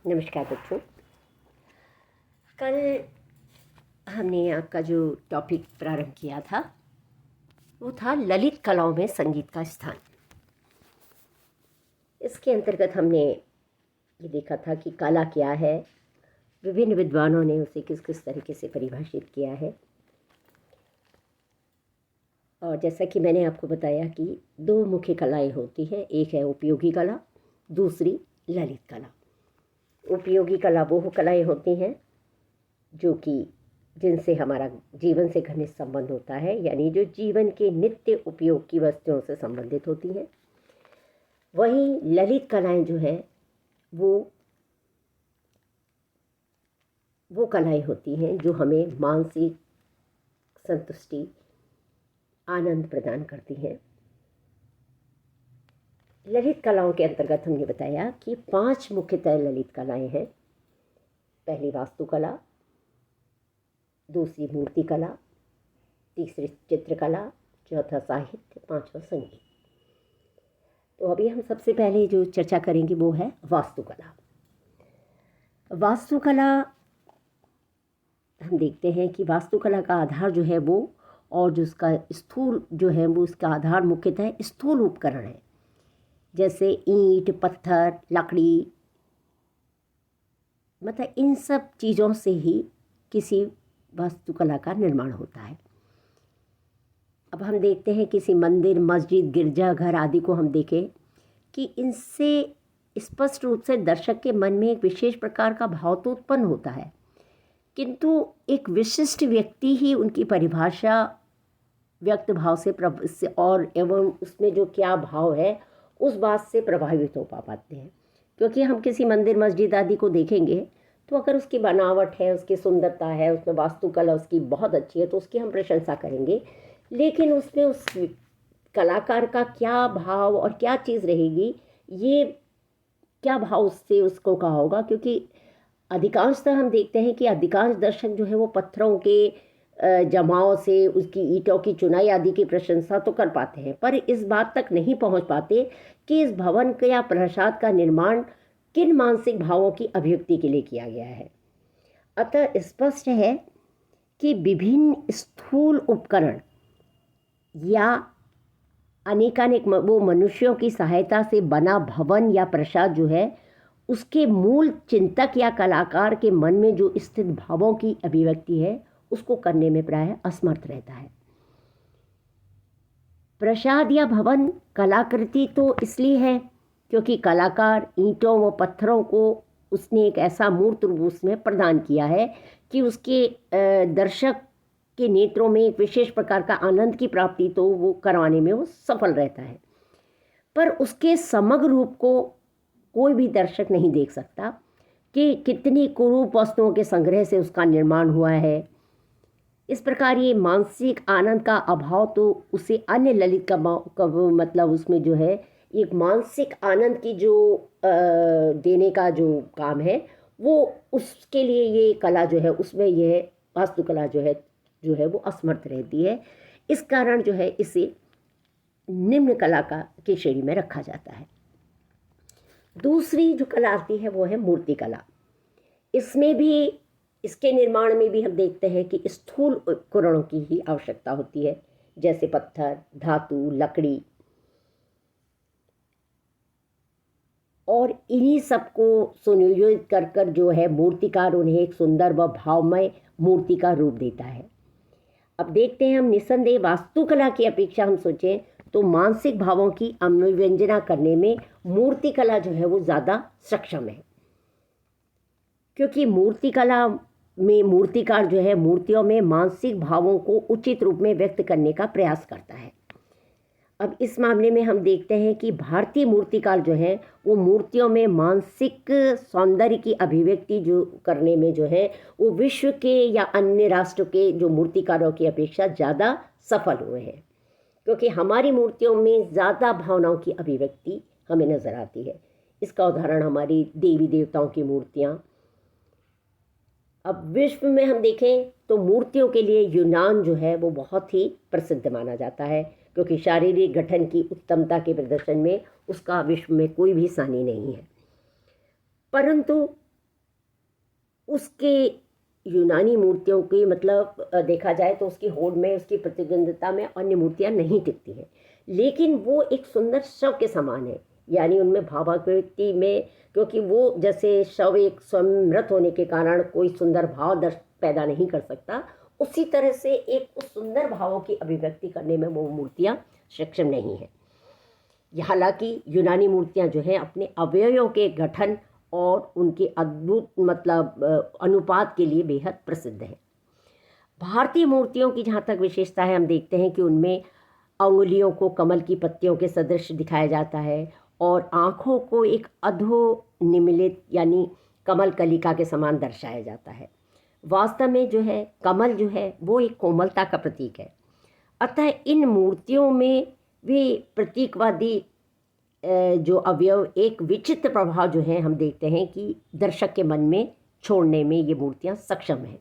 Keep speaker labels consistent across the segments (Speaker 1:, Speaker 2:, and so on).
Speaker 1: नमस्कार बच्चों। कल हमने आपका जो टॉपिक प्रारंभ किया था वो था ललित कलाओं में संगीत का स्थान। इसके अंतर्गत हमने ये देखा था कि कला क्या है, विभिन्न विद्वानों ने उसे किस किस तरीके से परिभाषित किया है। और जैसा कि मैंने आपको बताया कि दो मुख्य कलाएं होती हैं, एक है उपयोगी कला, दूसरी ललित कला। उपयोगी कला वो कलाएं होती हैं जो कि जिनसे हमारा जीवन से घनिष्ठ संबंध होता है, यानी जो जीवन के नित्य उपयोग की वस्तुओं से संबंधित होती हैं। वहीं ललित कलाएं जो है वो कलाएं होती हैं जो हमें मानसिक संतुष्टि, आनंद प्रदान करती हैं। ललित कलाओं के अंतर्गत हमने बताया कि 5 मुख्यतः ललित कलाएं हैं। पहली वास्तुकला, दूसरी मूर्ति कला, तीसरी चित्रकला, चौथा साहित्य, पांचवा संगीत। तो अभी हम सबसे पहले जो चर्चा करेंगे वो है वास्तुकला। वास्तुकला हम देखते हैं कि वास्तुकला का आधार जो है वो, और जो उसका स्थूल जो है वो, उसका आधार मुख्यतः स्थूल उपकरण है, जैसे ईंट, पत्थर, लकड़ी, मतलब इन सब चीज़ों से ही किसी वास्तुकला का निर्माण होता है। अब हम देखते हैं किसी मंदिर, मस्जिद, गिरजाघर आदि को हम देखें कि इनसे स्पष्ट रूप से दर्शक के मन में एक विशेष प्रकार का भाव तो उत्पन्न होता है, किंतु एक विशिष्ट व्यक्ति ही उनकी परिभाषा व्यक्त भाव से और एवं उसमें जो क्या भाव है उस बात से प्रभावित हो पाते हैं। क्योंकि हम किसी मंदिर, मस्जिद आदि को देखेंगे तो अगर उसकी बनावट है, उसकी सुंदरता है, उसमें वास्तुकला उसकी बहुत अच्छी है तो उसकी हम प्रशंसा करेंगे, लेकिन उसमें उस कलाकार का क्या भाव और क्या चीज़ रहेगी, ये क्या भाव उससे उसको कहा होगा। क्योंकि अधिकांशतः हम देखते हैं कि अधिकांश दर्शक जो है वो पत्थरों के जमाव से, उसकी ईंटों की चुनाई आदि की प्रशंसा तो कर पाते हैं, पर इस बात तक नहीं पहुंच पाते कि इस भवन का या प्रासाद का निर्माण किन मानसिक भावों की अभिव्यक्ति के लिए किया गया है। अतः स्पष्ट है कि विभिन्न स्थूल उपकरण या अनेकानेक वो मनुष्यों की सहायता से बना भवन या प्रसाद जो है, उसके मूल चिंतक या कलाकार के मन में जो स्थित भावों की अभिव्यक्ति है उसको करने में प्रायः असमर्थ रहता है। प्रसाद या भवन कलाकृति तो इसलिए है क्योंकि कलाकार ईंटों व पत्थरों को उसने एक ऐसा मूर्त रूप उसमें प्रदान किया है कि उसके दर्शक के नेत्रों में एक विशेष प्रकार का आनंद की प्राप्ति तो वो करवाने में वो सफल रहता है, पर उसके समग्र रूप को कोई भी दर्शक नहीं देख सकता कि कितनी कुरूप वस्तुओं के संग्रह से उसका निर्माण हुआ है। इस प्रकार ये मानसिक आनंद का अभाव तो उसे अन्य ललित का मतलब उसमें जो है एक मानसिक आनंद की जो देने का जो काम है वो, उसके लिए ये कला जो है उसमें यह वास्तुकला जो है वो असमर्थ रहती है। इस कारण जो है इसे निम्न कला की श्रेणी में रखा जाता है। दूसरी जो कला आती है वो है मूर्ति कला। इसमें भी, इसके निर्माण में भी हम देखते हैं कि स्थूल उपकरणों की ही आवश्यकता होती है, जैसे पत्थर, धातु, लकड़ी, और इन्हीं सबको सुनियोजित कर कर जो है मूर्तिकार उन्हें एक सुंदर व भावमय मूर्ति का रूप देता है। अब देखते हैं हम, निस्संदेह वास्तुकला की अपेक्षा हम सोचें तो मानसिक भावों की अभिव्यंजना करने में मूर्तिकला जो है वो ज़्यादा सक्षम है, क्योंकि मूर्तिकला में मूर्तिकार जो है मूर्तियों में मानसिक भावों को उचित रूप में व्यक्त करने का प्रयास करता है। अब इस मामले में हम देखते हैं कि भारतीय मूर्तिकार जो है वो मूर्तियों में मानसिक सौंदर्य की अभिव्यक्ति जो करने में जो है वो विश्व के या अन्य राष्ट्र के जो मूर्तिकारों की अपेक्षा ज़्यादा सफल हुए हैं, क्योंकि हमारी मूर्तियों में ज़्यादा भावनाओं की अभिव्यक्ति हमें नज़र आती है। इसका उदाहरण हमारी देवी देवताओं की मूर्तियाँ। अब विश्व में हम देखें तो मूर्तियों के लिए यूनान जो है वो बहुत ही प्रसिद्ध माना जाता है, क्योंकि शारीरिक गठन की उत्तमता के प्रदर्शन में उसका विश्व में कोई भी सानी नहीं है। परंतु उसके यूनानी मूर्तियों की मतलब देखा जाए तो उसकी होड़ में, उसकी प्रतिद्वंदता में अन्य मूर्तियाँ नहीं टिकती हैं, लेकिन वो एक सुंदर शव के समान है। यानी उनमें भावाकृति में, क्योंकि वो जैसे शव एक स्वयं मृत होने के कारण कोई सुंदर भाव दर्श पैदा नहीं कर सकता, उसी तरह से एक उस सुंदर भावों की अभिव्यक्ति करने में वो मूर्तियाँ सक्षम नहीं हैं। हालांकि यूनानी मूर्तियाँ जो हैं अपने अवयवों के गठन और उनके अद्भुत मतलब अनुपात के लिए बेहद प्रसिद्ध है। भारतीय मूर्तियों की जहाँ तक विशेषता है, हम देखते हैं कि उनमें अंगुलियों को कमल की पत्तियों के सदृश दिखाया जाता है और आँखों को एक अधो निमीलित यानी कमल कलिका के समान दर्शाया जाता है। वास्तव में जो है कमल जो है वो एक कोमलता का प्रतीक है। अतः इन मूर्तियों में भी प्रतीकवादी जो अवयव एक विचित्र प्रभाव जो है हम देखते हैं कि दर्शक के मन में छोड़ने में ये मूर्तियाँ सक्षम हैं,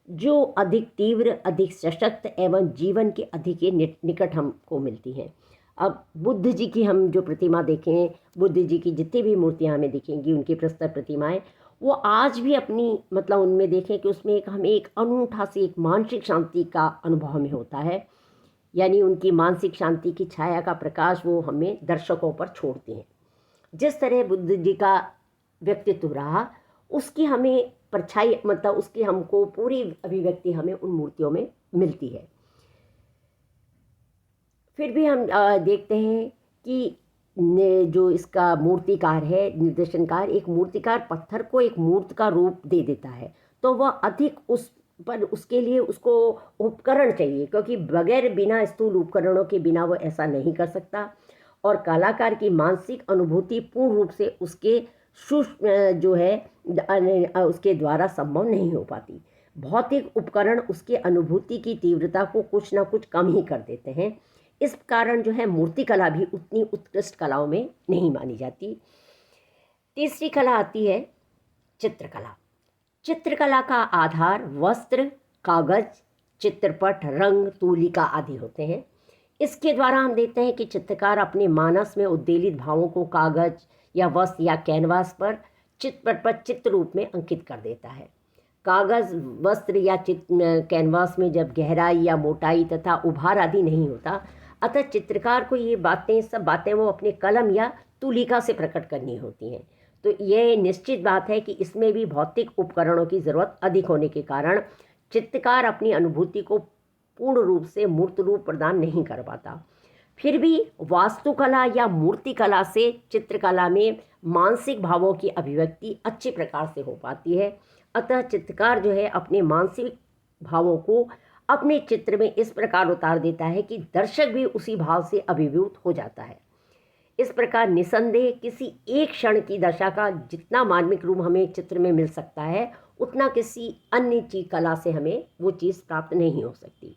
Speaker 1: जो अधिक तीव्र, अधिक सशक्त एवं जीवन के अधिक निकट हमको मिलती हैं। अब बुद्ध जी की हम जो प्रतिमा देखें, बुद्ध जी की जितनी भी मूर्तियाँ हमें दिखेंगी, उनकी प्रस्तुत प्रतिमाएं, वो आज भी अपनी मतलब उनमें देखें कि उसमें एक हमें एक अनूठा सी एक मानसिक शांति का अनुभव हमें होता है। यानी उनकी मानसिक शांति की छाया का प्रकाश वो हमें दर्शकों पर छोड़ती हैं। जिस तरह बुद्ध जी का व्यक्तित्व रहा, उसकी हमें परछाई मतलब उसकी हमको पूरी अभिव्यक्ति हमें उन मूर्तियों में मिलती है। फिर भी हम देखते हैं कि जो इसका मूर्तिकार है, निर्देशनकार, एक मूर्तिकार पत्थर को एक मूर्त का रूप दे देता है, तो वह अधिक उस पर उसके लिए उसको उपकरण चाहिए, क्योंकि बगैर बिना स्थूल उपकरणों के बिना वो ऐसा नहीं कर सकता। और कलाकार की मानसिक अनुभूति पूर्ण रूप से उसके सूक्ष्म जो है उसके द्वारा संभव नहीं हो पाती। भौतिक उपकरण उसके अनुभूति की तीव्रता को कुछ ना कुछ कम ही कर देते हैं। इस कारण जो है मूर्तिकला भी उतनी उत्कृष्ट कलाओं में नहीं मानी जाती। तीसरी कला आती है चित्रकला। चित्रकला का आधार वस्त्र, कागज, चित्रपट, रंग, तूलिका आदि होते हैं। इसके द्वारा हम देखते हैं कि चित्रकार अपने मानस में उद्वेलित भावों को कागज या वस्त्र या कैनवास पर चित्रपट पर चित्र रूप में अंकित कर देता है। कागज, वस्त्र या कैनवास में जब गहराई या मोटाई तथा उभार आदि नहीं होता, अतः चित्रकार को ये सब बातें वो अपने कलम या तूलिका से प्रकट करनी होती हैं। तो ये निश्चित बात है कि इसमें भी भौतिक उपकरणों की ज़रूरत अधिक होने के कारण चित्रकार अपनी अनुभूति को पूर्ण रूप से मूर्त रूप प्रदान नहीं कर पाता। फिर भी वास्तुकला या मूर्तिकला से चित्रकला में मानसिक भावों की अभिव्यक्ति अच्छे प्रकार से हो पाती है। अतः चित्रकार जो है अपने मानसिक भावों को अपने चित्र में इस प्रकार उतार देता है कि दर्शक भी उसी भाव से अभिभूत हो जाता है। इस प्रकार निसंदेह किसी एक क्षण की दशा का जितना मार्मिक रूप हमें चित्र में मिल सकता है, उतना किसी अन्य चीज कला से हमें वो चीज़ प्राप्त नहीं हो सकती।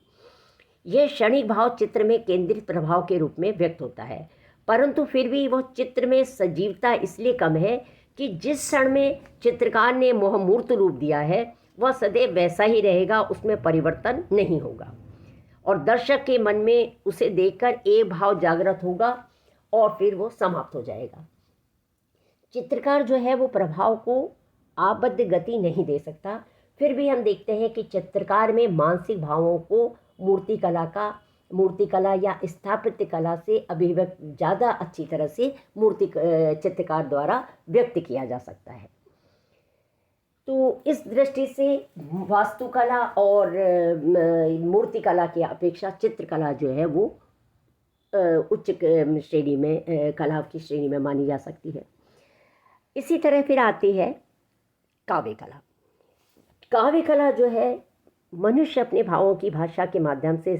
Speaker 1: यह क्षणिक भाव चित्र में केंद्रित प्रभाव के रूप में व्यक्त होता है, परंतु फिर भी वह चित्र में सजीवता इसलिए कम है कि जिस क्षण में चित्रकार ने मूर्त रूप दिया है वह सदैव वैसा ही रहेगा, उसमें परिवर्तन नहीं होगा और दर्शक के मन में उसे देखकर एक भाव जागृत होगा और फिर वो समाप्त हो जाएगा। चित्रकार जो है वो प्रभाव को आबद्ध गति नहीं दे सकता। फिर भी हम देखते हैं कि चित्रकार में मानसिक भावों को मूर्तिकला या स्थापत्य कला से अभिव्यक्त ज़्यादा अच्छी तरह से चित्रकार द्वारा व्यक्त किया जा सकता है। तो इस दृष्टि से वास्तुकला और मूर्तिकला की अपेक्षा चित्रकला जो है वो उच्च श्रेणी में कला की श्रेणी में मानी जा सकती है। इसी तरह फिर आती है काव्य कला। काव्य कला जो है मनुष्य अपने भावों की भाषा के माध्यम से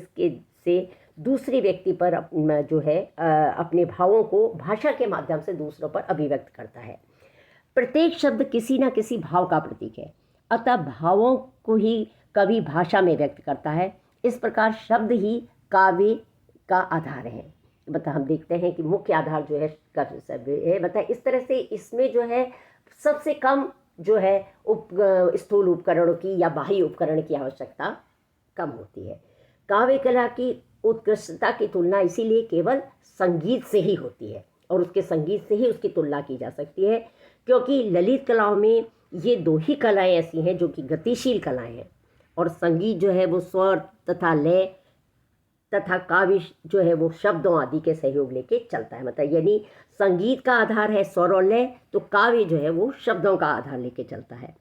Speaker 1: दूसरे व्यक्ति पर जो है अपने भावों को भाषा के माध्यम से दूसरों पर अभिव्यक्त करता है। प्रत्येक शब्द किसी न किसी भाव का प्रतीक है, अतः भावों को ही कवि भाषा में व्यक्त करता है। इस प्रकार शब्द ही काव्य का आधार है। हम देखते हैं कि मुख्य आधार जो है काव्य शब्द है। इस तरह से इसमें जो है सबसे कम जो है स्थूल उपकरणों की या बाह्य उपकरण की आवश्यकता कम होती है। काव्य कला की उत्कृष्टता की तुलना इसीलिए केवल संगीत से ही होती है और उसके संगीत से ही उसकी तुलना की जा सकती है, क्योंकि ललित कलाओं में ये दो ही कलाएं ऐसी हैं जो कि गतिशील कलाएं हैं, और संगीत जो है वो स्वर तथा लय तथा काव्य जो है वो शब्दों आदि के सहयोग लेके चलता है। मतलब यानी संगीत का आधार है स्वर और लय, तो काव्य जो है वो शब्दों का आधार लेके चलता है।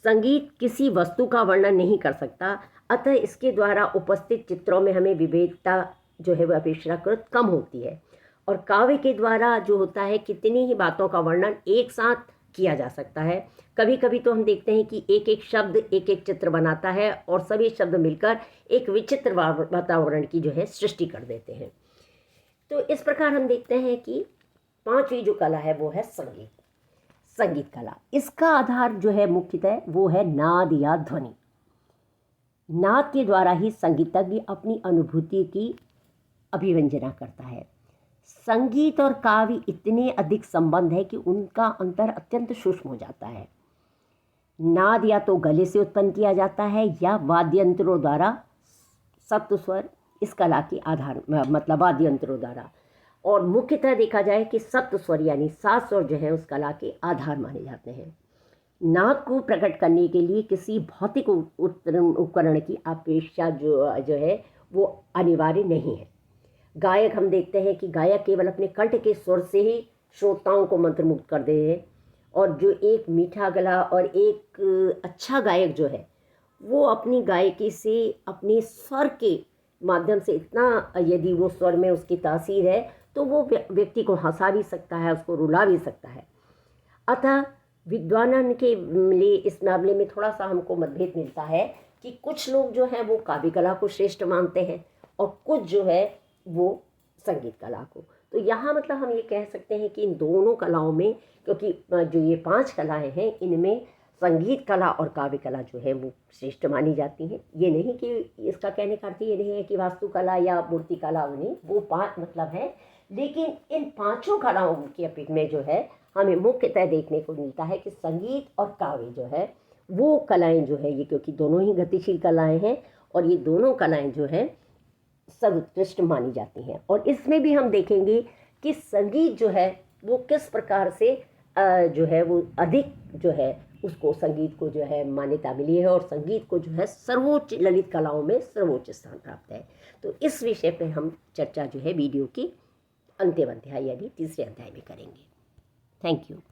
Speaker 1: संगीत किसी वस्तु का वर्णन नहीं कर सकता, अतः इसके द्वारा उपस्थित चित्रों में हमें विविधता जो है वह अपेक्षाकृत कम होती है, और काव्य के द्वारा जो होता है कितनी ही बातों का वर्णन एक साथ किया जा सकता है। कभी कभी तो हम देखते हैं कि एक एक शब्द एक एक चित्र बनाता है, और सभी शब्द मिलकर एक विचित्र वातावरण की जो है सृष्टि कर देते हैं। तो इस प्रकार हम देखते हैं कि पांचवी जो कला है वो है संगीत। संगीत कला, इसका आधार जो है मुख्यतः वो है नाद या ध्वनि। नाद के द्वारा ही संगीतज्ञ अपनी अनुभूति की अभिव्यंजना करता है। संगीत और काव्य इतने अधिक संबंध है कि उनका अंतर अत्यंत सूक्ष्म हो जाता है। नाद या तो गले से उत्पन्न किया जाता है या वाद्य यंत्रों द्वारा, सप्त स्वर इस कला की आधार मतलब वाद्य यंत्रों द्वारा, और मुख्यतः देखा जाए कि सप्त स्वर यानी 7 स्वर जो है उस कला के आधार माने जाते हैं। नाद को प्रकट करने के लिए किसी भौतिक उपकरण की अपेक्षा जो है वो अनिवार्य नहीं है। गायक हम देखते हैं कि गायक केवल अपने कंठ के स्वर से ही श्रोताओं को मंत्रमुग्ध कर दे हैं, और जो एक मीठा गला और एक अच्छा गायक जो है वो अपनी गायकी से अपने स्वर के माध्यम से इतना, यदि वो स्वर में उसकी तासीर है तो वो व्यक्ति को हंसा भी सकता है, उसको रुला भी सकता है। अतः विद्वानन के लिए इस मामले में थोड़ा सा हमको मतभेद मिलता है कि कुछ लोग जो हैं वो काव्य कला को श्रेष्ठ मानते हैं और कुछ जो है वो संगीत कला को। तो यहाँ मतलब हम ये कह सकते हैं कि इन दोनों कलाओं में, क्योंकि जो ये 5 कलाएं हैं इनमें संगीत कला और काव्य कला जो है वो श्रेष्ठ मानी जाती हैं। ये नहीं कि इसका कहने का अर्थ ये नहीं है कि वास्तुकला या मूर्ति कला नहीं, वो 5 मतलब है, लेकिन इन 5 कलाओं की अपेक्षा में जो है हमें मुख्यतः देखने को मिलता है कि संगीत और काव्य जो है वो कलाएं जो है ये, क्योंकि दोनों ही गतिशील कलाएं हैं और ये दोनों कलाएं जो है सर्वोत्कृष्ट मानी जाती हैं। और इसमें भी हम देखेंगे कि संगीत जो है वो किस प्रकार से जो है वो अधिक जो है उसको संगीत को जो है मान्यता मिली है, और संगीत को जो है सर्वोच्च ललित कलाओं में सर्वोच्च स्थान प्राप्त है। तो इस विषय पे हम चर्चा जो है वीडियो की अंतिम अध्याय यानी तीसरे अध्याय में करेंगे। Thank you.